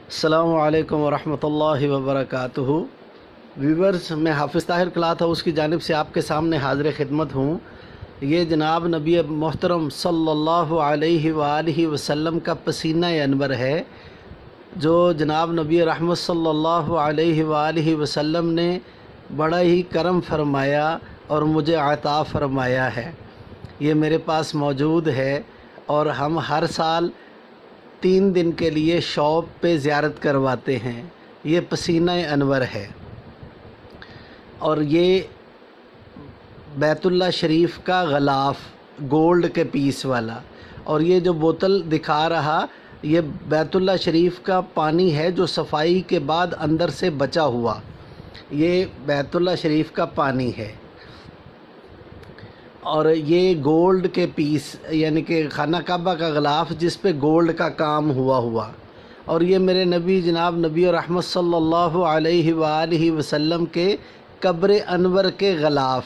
السلام علیکم ورحمۃ اللہ وبرکاتہ۔ ویورز، میں حافظ طاہر کلاتھ ہاؤس کی جانب سے آپ کے سامنے حاضر خدمت ہوں۔ یہ جناب نبی محترم صلی اللہ علیہ وآلہ وسلم کا پسینہ انور ہے، جو جناب نبی رحمت صلی اللہ علیہ وآلہ وسلم نے بڑا ہی کرم فرمایا اور مجھے عطا فرمایا ہے۔ یہ میرے پاس موجود ہے اور ہم ہر سال 3 دن کے لیے شاپ پہ زیارت کرواتے ہیں۔ یہ پسینہ انور ہے اور یہ بیت اللہ شریف کا غلاف گولڈ کے پیس والا، اور یہ جو بوتل دکھا رہا یہ بیت اللہ شریف کا پانی ہے جو صفائی کے بعد اندر سے بچا ہوا، یہ بیت اللہ شریف کا پانی ہے۔ اور یہ گولڈ کے پیس یعنی کہ خانہ کعبہ کا غلاف جس پہ گولڈ کا کام ہوا، اور یہ میرے نبی جناب نبی رحمت صلی اللہ علیہ وآلہ وسلم کے قبر انور کے غلاف۔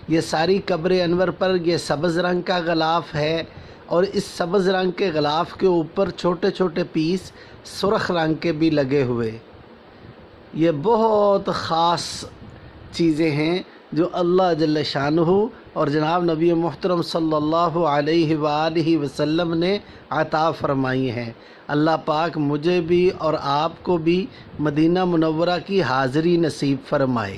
یہ ساری قبر انور پر یہ سبز رنگ کا غلاف ہے، اور اس سبز رنگ کے غلاف کے اوپر چھوٹے چھوٹے پیس سرخ رنگ کے بھی لگے ہوئے۔ یہ بہت خاص چیزیں ہیں جو اللہ جل شانہ اور جناب نبی محترم صلی اللہ علیہ وآلہ وسلم نے عطا فرمائی ہیں۔ اللہ پاک مجھے بھی اور آپ کو بھی مدینہ منورہ کی حاضری نصیب فرمائے۔